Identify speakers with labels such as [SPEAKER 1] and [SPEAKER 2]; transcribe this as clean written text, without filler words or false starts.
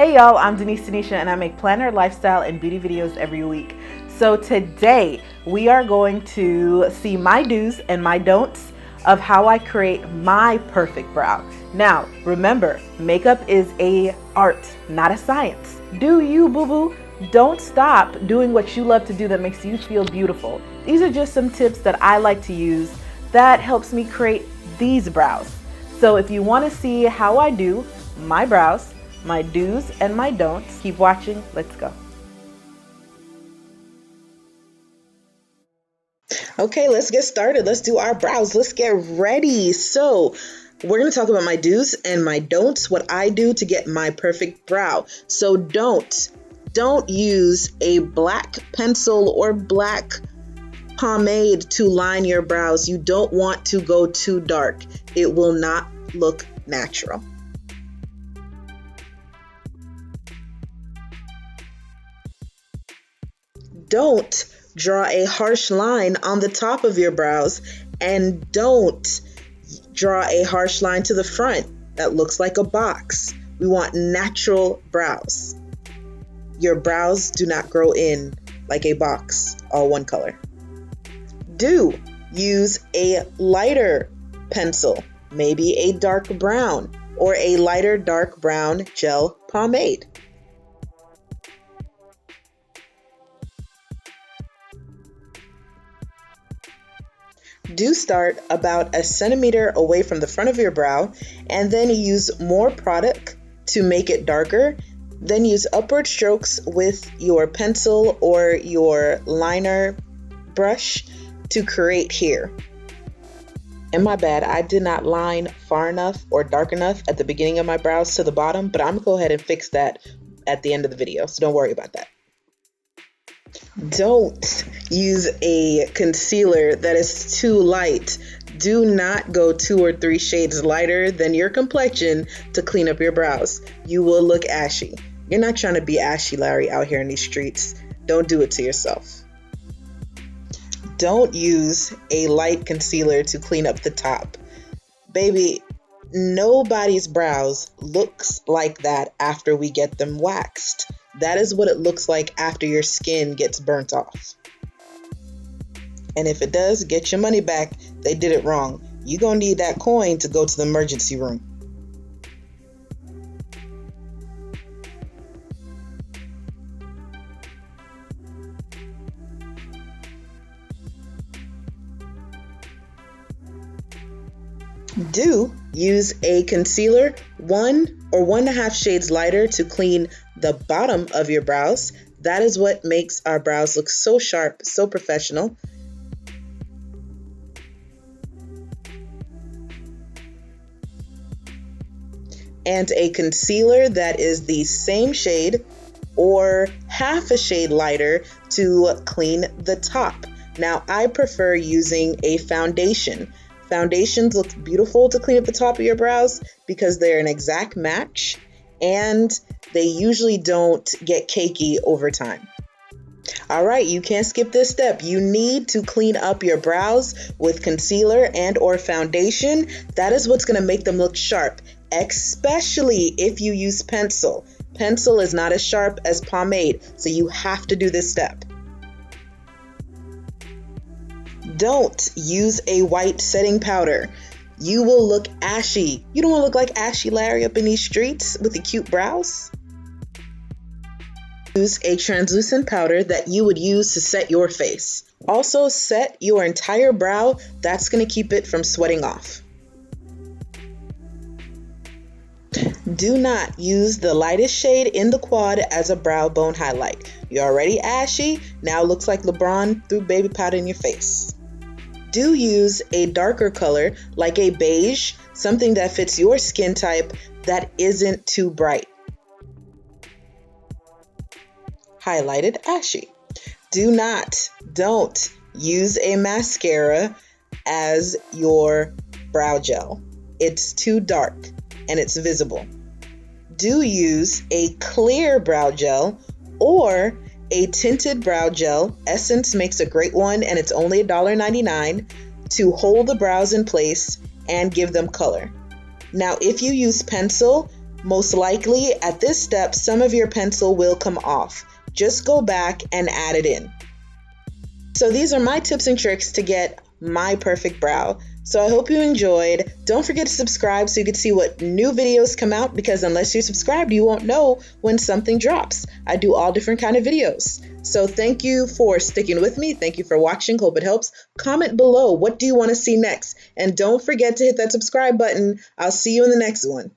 [SPEAKER 1] Hey y'all, I'm Denise Tanisha and I make planner, lifestyle, and beauty videos every week. So today we are going to see my do's and my don'ts of how I create my perfect brow. Now, remember, makeup is a art, not a science. Do you, boo-boo? Don't stop doing what you love to do that makes you feel beautiful. These are just some tips that I like to use that helps me create these brows. So if you want to see how I do my brows, my do's and my don'ts, keep watching. Let's go.
[SPEAKER 2] Okay, let's get started. Let's do our brows. Let's get ready. So we're going to talk about my do's and my don'ts, what I do to get my perfect brow. So don't use a black pencil or black pomade to line your brows. You don't want to go too dark. It will not look natural. Don't draw a harsh line on the top of your brows, and don't draw a harsh line to the front that looks like a box. We want natural brows. Your brows do not grow in like a box, all one color. Do use a lighter pencil, maybe a dark brown or a lighter dark brown gel pomade. Do start about a centimeter away from the front of your brow and then use more product to make it darker. Then use upward strokes with your pencil or your liner brush to create here. And my bad, I did not line far enough or dark enough at the beginning of my brows to the bottom, but I'm gonna go ahead and fix that at the end of the video, so don't worry about that. Don't use a concealer that is too light. Do not go 2 or 3 shades lighter than your complexion to clean up your brows. You will look ashy. You're not trying to be ashy Larry out here in these streets. Don't do it to yourself. Don't use a light concealer to clean up the top. Baby, nobody's brows looks like that after we get them waxed. That is what it looks like after your skin gets burnt off. And if it does, get your money back. They did it wrong. You're going to need that coin to go to the emergency room. Do use a concealer 1 or 1.5 shades lighter to clean the bottom of your brows. That is what makes our brows look so sharp, so professional. And a concealer that is the same shade or half a shade lighter to clean the top. Now, I prefer using a foundation. Foundations look beautiful to clean up the top of your brows because they're an exact match and they usually don't get cakey over time. All right, you can't skip this step. You need to clean up your brows with concealer and or foundation. That is what's going to make them look sharp, especially if you use pencil. Pencil is not as sharp as pomade, so you have to do this step. Don't use a white setting powder. You will look ashy. You don't want to look like Ashy Larry up in these streets with the cute brows. Use a translucent powder that you would use to set your face. Also set your entire brow. That's going to keep it from sweating off. Do not use the lightest shade in the quad as a brow bone highlight. You're already ashy. Now it looks like LeBron threw baby powder in your face. Do use a darker color like a beige, something that fits your skin type that isn't too bright. Highlighted ashy. Don't use a mascara as your brow gel. It's too dark and it's visible. Do use a clear brow gel or a tinted brow gel. Essence makes a great one and it's only $1.99 to hold the brows in place and give them color. Now, if you use pencil, Most likely, at this step, some of your pencil will come off. Just go back and add it in. So these are my tips and tricks to get my perfect brow. So I hope you enjoyed. Don't forget to subscribe so you can see what new videos come out, because unless you're subscribed, you won't know when something drops. I do all different kind of videos. So thank you for sticking with me. Thank you for watching. Hope it helps. Comment below, what do you want to see next? And don't forget to hit that subscribe button. I'll see you in the next one.